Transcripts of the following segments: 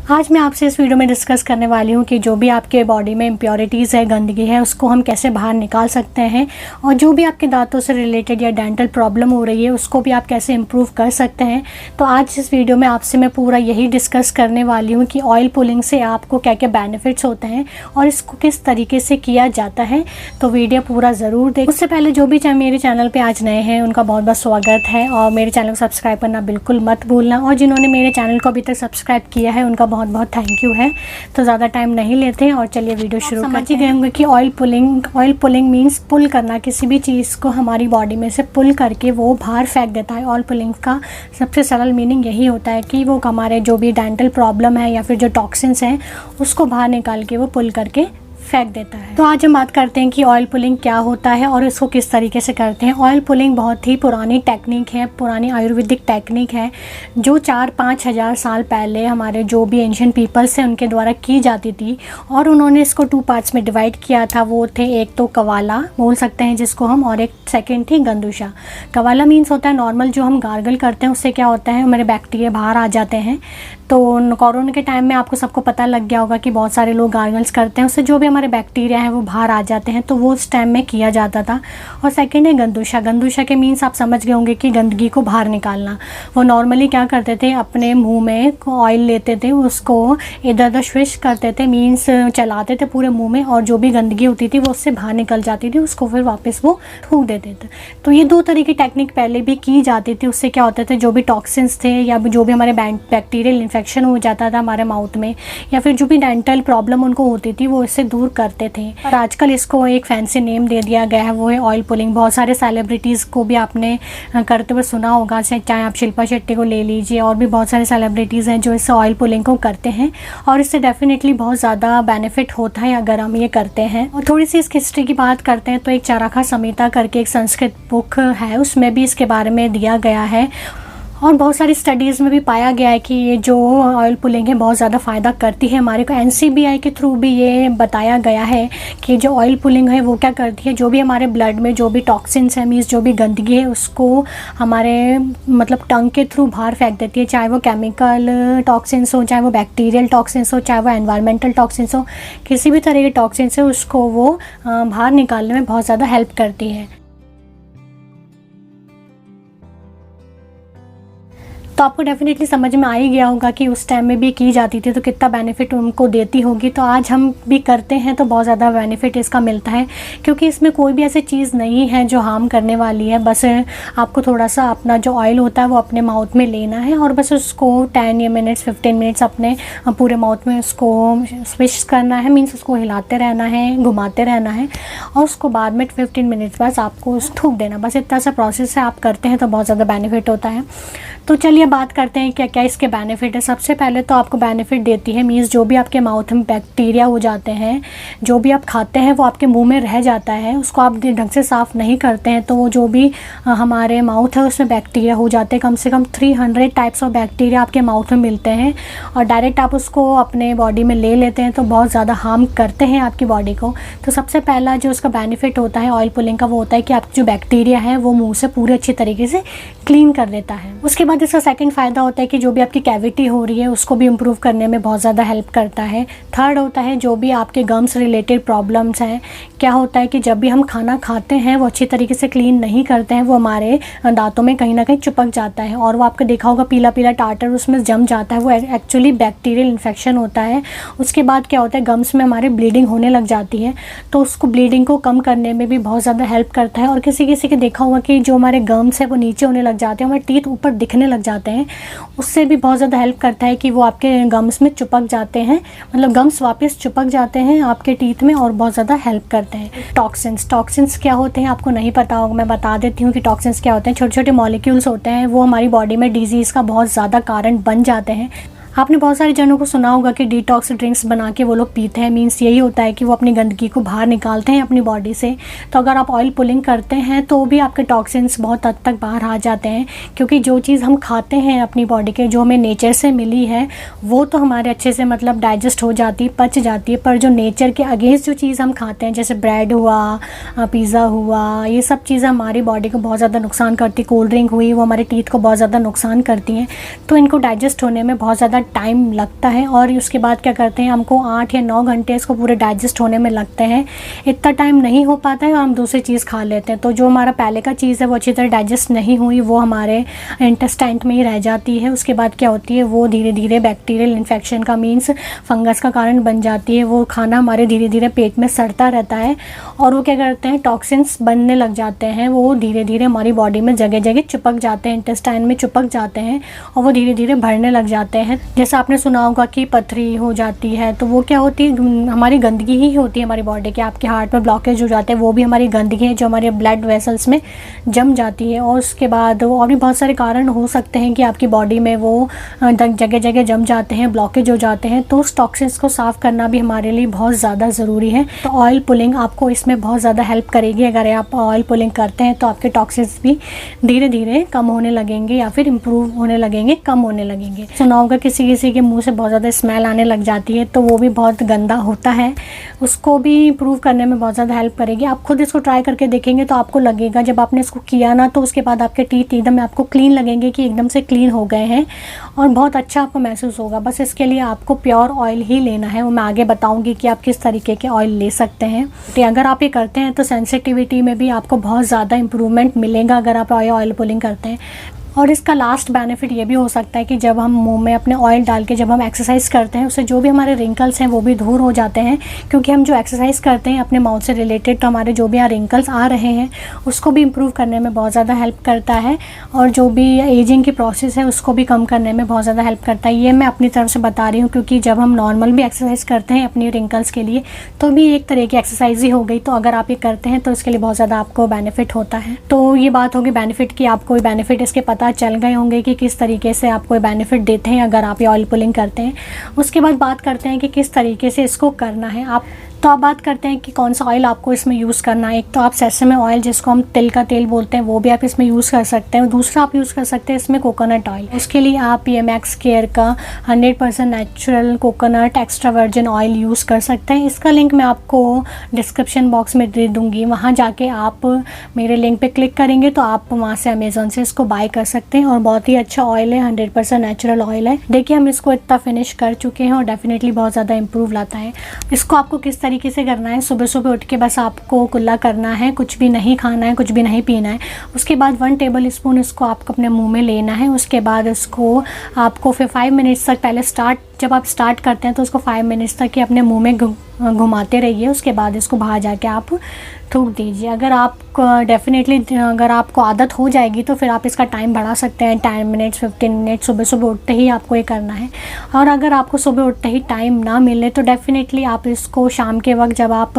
आज मैं आपसे इस वीडियो में डिस्कस करने वाली हूँ कि जो भी आपके बॉडी में इम्प्योरिटीज़ है, गंदगी है, उसको हम कैसे बाहर निकाल सकते हैं और जो भी आपके दांतों से रिलेटेड या डेंटल प्रॉब्लम हो रही है उसको भी आप कैसे इम्प्रूव कर सकते हैं। तो आज इस वीडियो में आपसे मैं पूरा यही डिस्कस करने वाली हूँ कि ऑयल पुलिंग से आपको क्या क्या बेनिफिट्स होते हैं और इसको किस तरीके से किया जाता है। तो वीडियो पूरा ज़रूर देखें। उससे पहले जो भी मेरे चैनल पर आज नए हैं उनका बहुत बहुत स्वागत है और मेरे चैनल को सब्सक्राइब करना बिल्कुल मत भूलना, और जिन्होंने मेरे चैनल को अभी तक सब्सक्राइब किया है उनका बहुत बहुत थैंक यू है। तो ज़्यादा टाइम नहीं लेते हैं और चलिए वीडियो शुरू करते हैं। समझ ही गए होंगे कि ऑयल पुलिंग मीन्स पुल करना, किसी भी चीज़ को हमारी बॉडी में से पुल करके वो बाहर फेंक देता है। ऑयल पुलिंग का सबसे सरल मीनिंग यही होता है कि वो हमारे जो भी डेंटल प्रॉब्लम है या फिर जो टॉक्सिन्स हैं उसको बाहर निकाल के वो पुल करके फेंक देता है। तो आज हम बात करते हैं कि ऑयल पुलिंग क्या होता है और इसको किस तरीके से करते हैं। ऑयल पुलिंग बहुत ही पुरानी टेक्निक है, पुरानी आयुर्वेदिक टेक्निक है जो 4-5 हज़ार साल पहले हमारे जो भी एंशिएंट पीपल्स हैं उनके द्वारा की जाती थी। और उन्होंने इसको 2 पार्ट्स में डिवाइड किया था। वो थे एक तो कवाला बोल सकते हैं जिसको हम, और एक सेकेंड थी गंदूशा। कवाला मीन्स होता है नॉर्मल जो हम गार्गल करते हैं, उससे क्या होता है हमारे बैक्टीरिया बाहर आ जाते हैं। तो कोरोना के टाइम में आपको सबको पता लग गया होगा कि बहुत सारे लोग गार्गल्स करते हैं, उससे जो भी हमारे बैक्टीरिया हैं वो बाहर आ जाते हैं। तो वो उस टाइम में किया जाता था। और सेकंड है गंदूशा। गंदूशा के मीन्स आप समझ गए होंगे कि गंदगी को बाहर निकालना। वो नॉर्मली क्या करते थे, अपने मुंह में ऑयल लेते थे, उसको इधर उधर स्विश करते थे, मीन्स चलाते थे पूरे मुंह में, और जो भी गंदगी होती थी वो उससे बाहर निकल जाती थी, उसको फिर वापस वो थूक देते थे। तो ये 2 तरह की टेक्निक पहले भी की जाती थी। उससे क्या होता था, जो भी टॉक्सिन्स थे या जो भी हमारे बैक्टीरियल इन्फेक्शन हो जाता था हमारे माउथ में या फिर जो भी डेंटल प्रॉब्लम उनको होती थी वो इससे दूर करते थे। और आजकल इसको एक फैंसी नेम दे दिया गया है, वो है ऑयल पुलिंग। बहुत सारे सेलिब्रिटीज़ को भी आपने करते हुए सुना होगा, चाहे आप शिल्पा शेट्टी को ले लीजिए, और भी बहुत सारे सेलिब्रिटीज़ हैं जो इस ऑयल पुलिंग को करते हैं और इससे डेफिनेटली बहुत ज़्यादा बेनिफिट होता है अगर हम ये करते हैं। और थोड़ी सी इसकी हिस्ट्री की बात करते हैं तो एक चरखा संहिता करके एक संस्कृत बुक है, उसमें भी इसके बारे में दिया गया है। और बहुत सारी स्टडीज़ में भी पाया गया है कि ये जो ऑयल पुलिंग है बहुत ज़्यादा फ़ायदा करती है। हमारे को NCBI के थ्रू भी ये बताया गया है कि जो ऑयल पुलिंग है वो क्या करती है, जो भी हमारे ब्लड में जो भी टॉक्सिन्स है, मीन्स जो भी गंदगी है उसको हमारे मतलब टंग के थ्रू बाहर फेंक देती है। चाहे वो केमिकल टॉक्सिन्स हो, चाहे वो बैक्टीरियल टॉक्सिन्स हो, चाहे वो एनवायरमेंटल टॉक्सिन्स हो, किसी भी तरह के टॉक्सिन्स है उसको वो बाहर निकालने में बहुत ज़्यादा हेल्प करती है। तो आपको डेफिनेटली समझ में आ ही गया होगा कि उस टाइम में भी की जाती थी तो कितना बेनिफिट उनको देती होगी। तो आज हम भी करते हैं तो बहुत ज़्यादा बेनिफिट इसका मिलता है, क्योंकि इसमें कोई भी ऐसी चीज़ नहीं है जो हार्म करने वाली है। बस आपको थोड़ा सा अपना जो ऑयल होता है वो अपने माउथ में लेना है और बस उसको 10 मिनट्स 15 मिनट्स अपने पूरे माउथ में उसको स्विश करना है, मीन्स उसको हिलाते रहना है, घुमाते रहना है, और उसको बाद में 15 मिनट्स बाद आपको थूक देना। बस इतना सा प्रोसेस से आप करते हैं तो बहुत ज़्यादा बेनिफिट होता है। तो चलिए बात करते हैं क्या क्या इसके बेनिफिट है। सबसे पहले तो आपको बेनिफिट देती है, मीन्स जो भी आपके माउथ में बैक्टीरिया हो जाते हैं, जो भी आप खाते हैं वो आपके मुंह में रह जाता है, उसको आप ढंग से साफ़ नहीं करते हैं तो वो जो भी हमारे माउथ है उसमें बैक्टीरिया हो जाते हैं। कम से कम 300 टाइप्स ऑफ बैक्टीरिया आपके माउथ में मिलते हैं और डायरेक्ट आप उसको अपने बॉडी में ले लेते हैं तो बहुत ज़्यादा हार्म करते हैं आपकी बॉडी को। तो सबसे पहला जो उसका बेनिफिट होता है ऑयल पुलिंग का वो होता है कि आपकी जो बैक्टीरिया है वो मुँह से पूरे अच्छी तरीके से क्लीन कर देता है। उसके बाद इसका सेकंड फ़ायदा होता है कि जो भी आपकी कैविटी हो रही है उसको भी इम्प्रूव करने में बहुत ज़्यादा हेल्प करता है। थर्ड होता है जो भी आपके गम्स रिलेटेड प्रॉब्लम्स हैं, क्या होता है कि जब भी हम खाना खाते हैं वो अच्छी तरीके से क्लीन नहीं करते हैं, वो हमारे दांतों में कहीं ना कहीं चिपक जाता है और वो आपको देखा होगा पीला पीला टाटर उसमें जम जाता है, वो एक्चुअली बैक्टीरियल इन्फेक्शन होता है। उसके बाद क्या होता है, गम्स में हमारे ब्लीडिंग होने लग जाती है, तो उसको ब्लीडिंग को कम करने में भी बहुत ज़्यादा हेल्प करता है। और किसी किसी के देखा होगा कि जो हमारे गम्स है वो नीचे होने लग जाते हैं, हमारे टीथ ऊपर दिखने लग जाते हैं, उससे भी बहुत ज़्यादा हेल्प करता है कि वो आपके गम्स में चिपक जाते हैं, मतलब गम्स वापस चिपक जाते हैं आपके टीथ में और बहुत ज़्यादा हेल्प करते हैं। टॉक्सिन्स क्या होते हैं आपको नहीं पता होगा, मैं बता देती हूँ कि टॉक्सिन्स क्या होते हैं। छोटे छोटे मॉलिक्यूल्स होते हैं, वो हमारी बॉडी में डिजीज़ का बहुत ज़्यादा कारण बन जाते हैं। आपने बहुत सारे जनों को सुना होगा कि डिटॉक्स ड्रिंक्स बना के वो लोग पीते हैं, मीन्स यही होता है कि वो अपनी गंदगी को बाहर निकालते हैं अपनी बॉडी से। तो अगर आप ऑयल पुलिंग करते हैं तो भी आपके टॉक्सिन्स बहुत हद तक बाहर आ जाते हैं, क्योंकि जो चीज़ हम खाते हैं अपनी बॉडी के जो हमें नेचर से मिली है वो तो हमारे अच्छे से मतलब डाइजेस्ट हो जाती है, पच जाती है, पर जो नेचर के अगेंस्ट जो चीज़ हम खाते हैं जैसे ब्रेड हुआ, पिज़्ज़ा हुआ, ये सब चीज़ें हमारी बॉडी को बहुत ज़्यादा नुकसान करती, कोल्ड ड्रिंक हुई वो हमारे टीथ को बहुत ज़्यादा नुकसान करती हैं। तो इनको डाइजेस्ट होने में बहुत ज़्यादा टाइम लगता है और उसके बाद क्या करते हैं, हमको 8 या 9 घंटे इसको पूरे डाइजेस्ट होने में लगते हैं। इतना टाइम नहीं हो पाता है और हम दूसरी चीज़ खा लेते हैं, तो जो हमारा पहले का चीज़ है वो अच्छी तरह डाइजेस्ट नहीं हुई, वो हमारे इंटेस्टाइन में ही रह जाती है। उसके बाद क्या होती है, वो धीरे धीरे बैक्टीरियल इन्फेक्शन का मीन्स फंगस का कारण बन जाती है। वो खाना हमारे धीरे धीरे पेट में सड़ता रहता है और वो क्या करते हैं, टॉक्सिन्स बनने लग जाते हैं। वो धीरे धीरे हमारी बॉडी में जगह जगह चिपक जाते हैं, इंटेस्टाइन में चिपक जाते हैं और वो धीरे धीरे भरने लग जाते हैं। जैसा आपने सुना होगा कि पथरी हो जाती है, तो वो क्या होती है, हमारी गंदगी ही होती है हमारी बॉडी के। आपके हार्ट में ब्लॉकेज हो जाते हैं, वो भी हमारी गंदगी है जो हमारे ब्लड वेसल्स में जम जाती है। और उसके बाद और भी बहुत सारे कारण हो सकते हैं कि आपकी बॉडी में वो जगह जगह जम जाते हैं, ब्लॉकेज हो जाते हैं। तो उस टॉक्सिन्स को साफ़ करना भी हमारे लिए बहुत ज़्यादा ज़रूरी है। तो ऑयल पुलिंग आपको इसमें बहुत ज़्यादा हेल्प करेगी। अगर आप ऑयल पुलिंग करते हैं तो आपके टॉक्सिन्स भी धीरे धीरे कम होने लगेंगे या फिर इम्प्रूव होने लगेंगे, कम होने लगेंगे। सुना होगा किसी किसी के मुंह से बहुत ज़्यादा स्मेल आने लग जाती है, तो वो भी बहुत गंदा होता है, उसको भी इम्प्रूव करने में बहुत ज़्यादा हेल्प करेगी। आप खुद इसको ट्राई करके देखेंगे तो आपको लगेगा, जब आपने इसको किया ना, तो उसके बाद आपके टीथ एकदम आपको क्लीन लगेंगे कि एकदम से क्लीन हो गए हैं और बहुत अच्छा आपको महसूस होगा। बस इसके लिए आपको प्योर ऑयल ही लेना है। वो मैं आगे बताऊंगी कि आप किस तरीके के ऑयल ले सकते हैं। तो अगर आप ये करते हैं तो सेंसिटिविटी में भी आपको बहुत ज़्यादा इंप्रूवमेंट मिलेगा अगर आप ऑयल पुलिंग करते हैं। और इसका लास्ट बेनिफिट ये भी हो सकता है कि जब हम मुंह में अपने ऑयल डाल के जब हम एक्सरसाइज करते हैं, उससे जो भी हमारे रिंकल्स हैं वो भी दूर हो जाते हैं। क्योंकि हम जो एक्सरसाइज करते हैं अपने माउथ से रिलेटेड, तो हमारे जो भी यहाँ रिंकल्स आ रहे हैं उसको भी इम्प्रूव करने में बहुत ज़्यादा हेल्प करता है और जो भी एजिंग की प्रोसेस है उसको भी कम करने में बहुत ज़्यादा हेल्प करता है। ये मैं अपनी तरफ से बता रही हूँ, क्योंकि जब हम नॉर्मल भी एक्सरसाइज करते हैं अपनी रिंकल्स के लिए, तो भी एक तरह की एक्सरसाइज ही हो गई। तो अगर आप ये करते हैं तो इसके लिए बहुत ज़्यादा आपको बेनिफिट होता है। तो ये बात होगी बेनिफिट की, आपको बेनिफिट इसके पता चल गए होंगे कि किस तरीके से आपको बेनिफिट देते हैं अगर आप ये ऑयल पुलिंग करते हैं। उसके बाद बात करते हैं कि किस तरीके से इसको करना है। तो आप बात करते हैं कि कौन सा ऑयल आपको इसमें यूज़ करना है। एक तो आप सेसमे ऑयल, जिसको हम तिल का तेल बोलते हैं, वो भी आप इसमें यूज़ कर सकते हैं। दूसरा आप यूज़ कर सकते हैं इसमें कोकोनट ऑयल। उसके लिए आप PMX केयर का 100% natural coconut extra virgin oil use कर सकते हैं। इसका लिंक मैं आपको डिस्क्रिप्शन बॉक्स में दे दूँगी, वहाँ जाके आप मेरे लिंक पर क्लिक करेंगे तो आप वहाँ से अमेज़ोन से इसको बाय कर सकते हैं। और बहुत ही अच्छा ऑयल है, 100% नेचुरल ऑयल है। देखिए हम इसको इतना फिनिश कर चुके हैं और डेफिनेटली बहुत ज़्यादा इम्प्रूव लाता है। इसको आपको किस तरीके से करना है, सुबह सुबह उठ के बस आपको कुल्ला करना है, कुछ भी नहीं खाना है, कुछ भी नहीं पीना है। उसके बाद 1 टेबल स्पून इसको आपको अपने मुंह में लेना है। उसके बाद इसको आपको फिर 5 मिनट्स तक, पहले जब आप स्टार्ट करते हैं तो उसको 5 मिनट्स तक ही अपने मुंह में घुमाते रहिए। उसके बाद इसको बाहर जाके आप थूक दीजिए। अगर आपको आदत हो जाएगी तो फिर आप इसका टाइम बढ़ा सकते हैं, 10 मिनट्स 15 मिनट्स सुबह सुबह उठते ही आपको ये करना है। और अगर आपको सुबह उठते ही टाइम ना मिले तो डेफिनेटली आप इसको शाम के वक्त, जब आप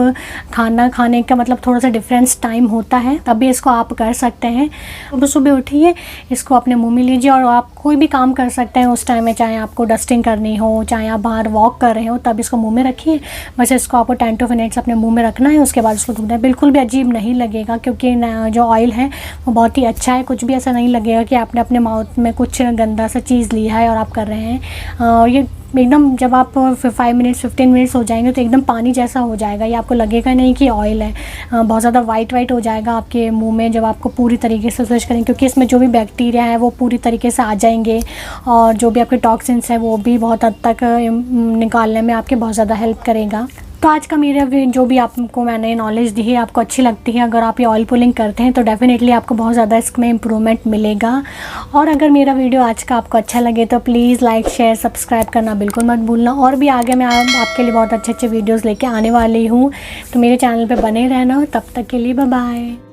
खाना खाने का मतलब थोड़ा सा डिफरेंस टाइम होता है, तब भी इसको आप कर सकते हैं। सुबह सुबह उठिए, इसको अपने मुँह में लीजिए और आप कोई भी काम कर सकते हैं उस टाइम में, चाहे आपको डस्टिंग करनी हो, चाहे आप बाहर वॉक कर रहे हो, तब इसको मुँह में रखिए। बस इसको आपको 10 to 15 मिनट्स अपने मुँह में रखना है। उसके बाद इसको थूकना है। बिल्कुल भी अजीब नहीं लगेगा, क्योंकि जो ऑयल है वो बहुत ही अच्छा है। कुछ भी ऐसा नहीं लगेगा कि आपने अपने माउथ में कुछ गंदा सा चीज़ लिया है और आप कर रहे हैं। और ये एकदम, जब आप 5 मिनट्स 15 मिनट्स हो जाएंगे तो एकदम पानी जैसा हो जाएगा। ये आपको लगेगा नहीं कि ऑयल है। बहुत ज़्यादा वाइट हो जाएगा आपके मुंह में जब आपको पूरी तरीके से स्विच करेंगे, क्योंकि इसमें जो भी बैक्टीरिया है वो पूरी तरीके से आ जाएंगे और जो भी आपके टॉक्सिन्स हैं वो भी बहुत हद तक निकालने में आपके बहुत ज़्यादा हेल्प करेगा। तो आज का मेरा जो भी आपको मैंने नॉलेज दी है आपको अच्छी लगती है, अगर आप ये ऑयल पुलिंग करते हैं तो डेफिनेटली आपको बहुत ज़्यादा इसमें इम्प्रूवमेंट मिलेगा। और अगर मेरा वीडियो आज का आपको अच्छा लगे तो प्लीज़ लाइक शेयर सब्सक्राइब करना बिल्कुल मत भूलना। और भी आगे मैं आपके लिए बहुत अच्छे वीडियोज़ लेके आने वाली हूँ, तो मेरे चैनल पर बने रहना। तब तक के लिए बाय बाय।